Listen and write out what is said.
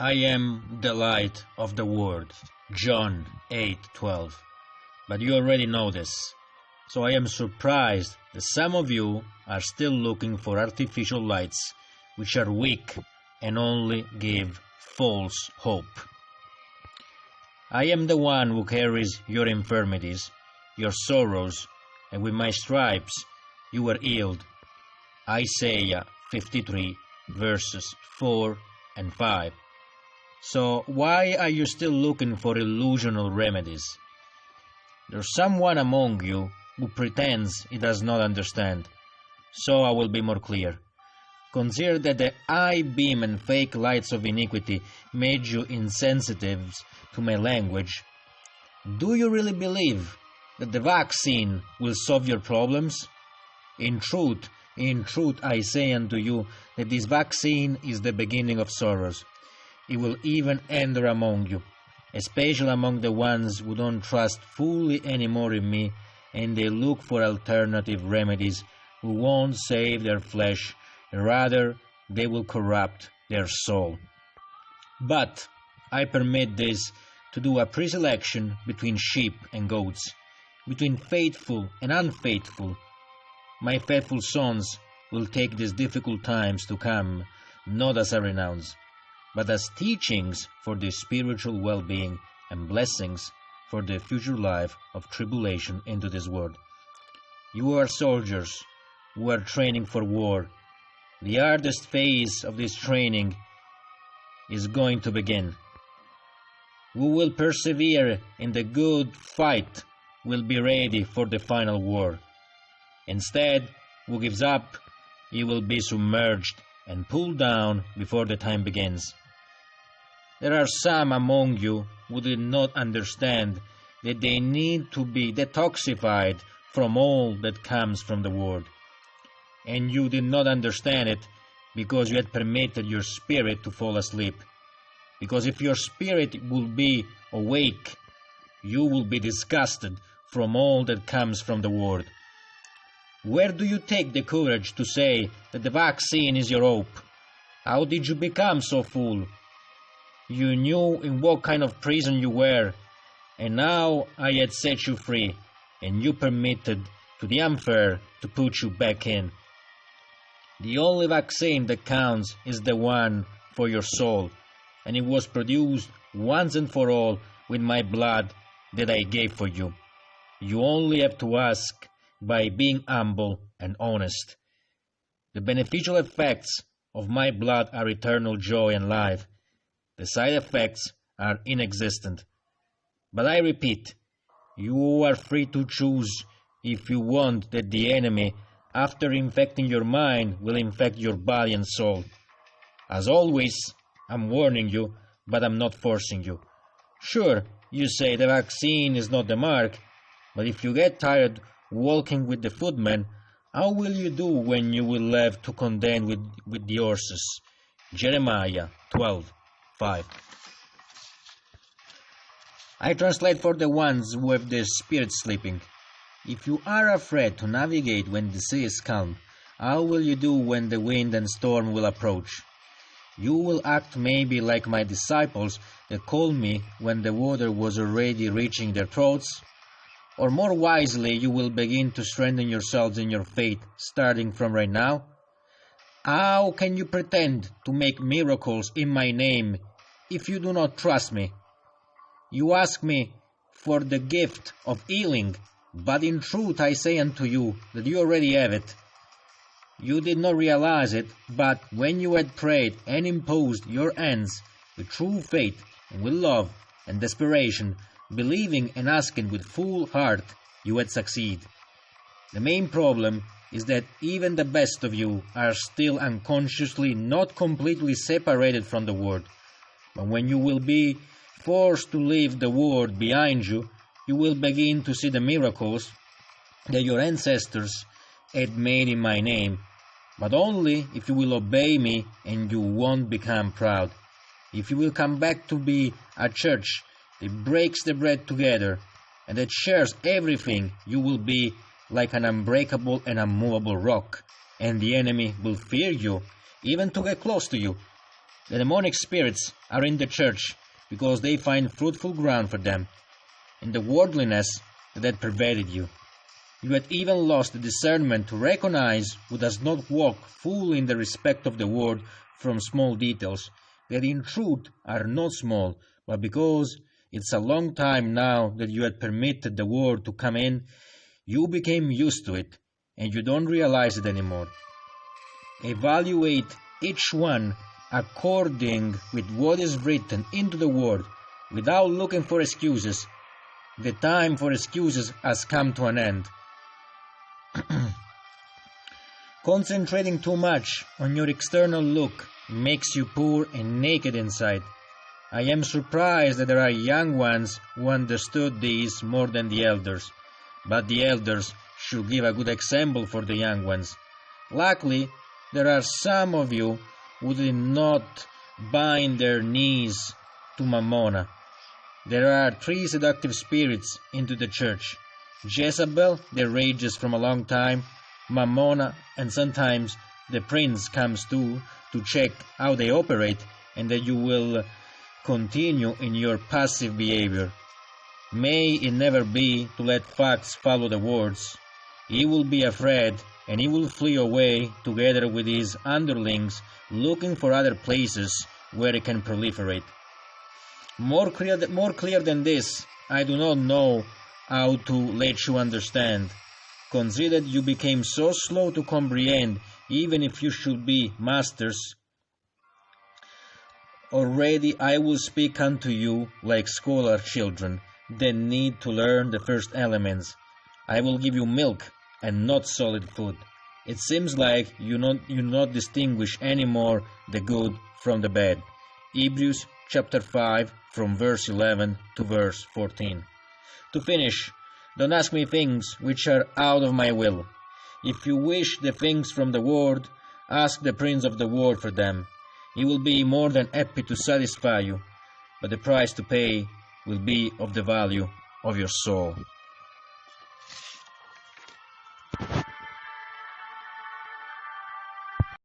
I am the light of the world. John 8:12. But you already know this. So I am surprised that some of you are still looking for artificial lights which are weak and only give false hope. I am the one who carries your infirmities, your sorrows, and with my stripes you were healed. Isaiah 53 verses 4 and 5. So why are you still looking for illusional remedies? There's someone among you who pretends he does not understand. So I will be more clear. Consider that the eye beam and fake lights of iniquity made you insensitive to my language. Do you really believe that the vaccine will solve your problems? In truth, I say unto you that this vaccine is the beginning of sorrows. It will even enter among you, especially among the ones who don't trust fully anymore in me, and they look for alternative remedies who won't save their flesh, rather they will corrupt their soul. But I permit this to do a preselection between sheep and goats, between faithful and unfaithful. My faithful sons will take these difficult times to come, not as a renounce, but as teachings for their spiritual well-being and blessings for the future life of tribulation into this world. You are soldiers who are training for war. The hardest phase of this training is going to begin. Who will persevere in the good fight will be ready for the final war. Instead, who gives up, he will be submerged and pulled down before the time begins. There are some among you who did not understand that they need to be detoxified from all that comes from the world. And you did not understand it because you had permitted your spirit to fall asleep. Because if your spirit will be awake, you will be disgusted from all that comes from the world. Where do you take the courage to say that the vaccine is your hope? How did you become so fool? You knew in what kind of prison you were, and now I had set you free, and you permitted to the unfair to put you back in. The only vaccine that counts is the one for your soul, and it was produced once and for all with my blood that I gave for you. You only have to ask by being humble and honest. The beneficial effects of my blood are eternal joy and life. The side effects are inexistent. But I repeat, you are free to choose if you want that the enemy, after infecting your mind, will infect your body and soul. As always, I'm warning you, but I'm not forcing you. Sure, you say the vaccine is not the mark, but if you get tired walking with the footmen, how will you do when you will have to contend with the horses? Jeremiah 12:5. I translate for the ones who have their spirits sleeping. If you are afraid to navigate when the sea is calm, how will you do when the wind and storm will approach? You will act maybe like my disciples that called me when the water was already reaching their throats, or more wisely, you will begin to strengthen yourselves in your faith starting from right now. How can you pretend to make miracles in my name if you do not trust me? You ask me for the gift of healing, but in truth I say unto you that you already have it. You did not realize it, but when you had prayed and imposed your hands with true faith and with love and desperation, believing and asking with full heart, you had succeeded. The main problem is that even the best of you are still unconsciously not completely separated from the world. But when you will be forced to leave the world behind you, you will begin to see the miracles that your ancestors had made in my name, but only if you will obey me and you won't become proud. If you will come back to be a church that breaks the bread together and that shares everything, you will be like an unbreakable and unmovable rock, and the enemy will fear you, even to get close to you. The demonic spirits are in the church because they find fruitful ground for them in the worldliness that had pervaded you. You had even lost the discernment to recognize who does not walk fully in the respect of the word from small details, that in truth are not small, but because it's a long time now that you had permitted the word to come in, you became used to it, and you don't realize it anymore. Evaluate each one according with what is written into the word, without looking for excuses. The time for excuses has come to an end. Concentrating too much on your external look makes you poor and naked inside. I am surprised that there are young ones who understood this more than the elders, but the elders should give a good example for the young ones. Luckily, there are some of you who did not bind their knees to Mammona. There are 3 seductive spirits into the church: Jezebel, that rages from a long time, Mammona, and sometimes the prince comes to check how they operate, and that you will continue in your passive behavior. May it never be to let facts follow the words. He will be afraid, and he will flee away together with his underlings, looking for other places where he can proliferate. More clear than this, I do not know how to let you understand. Consider you became so slow to comprehend, even if you should be masters. Already I will speak unto you like scholar children that need to learn the first elements. I will give you milk and not solid food. It seems like you not distinguish anymore the good from the bad. Hebrews chapter 5 from verse 11 to verse 14. To finish, don't ask me things which are out of my will. If you wish the things from the word, ask the prince of the word for them. He will be more than happy to satisfy you, but the price to pay will be of the value of your soul.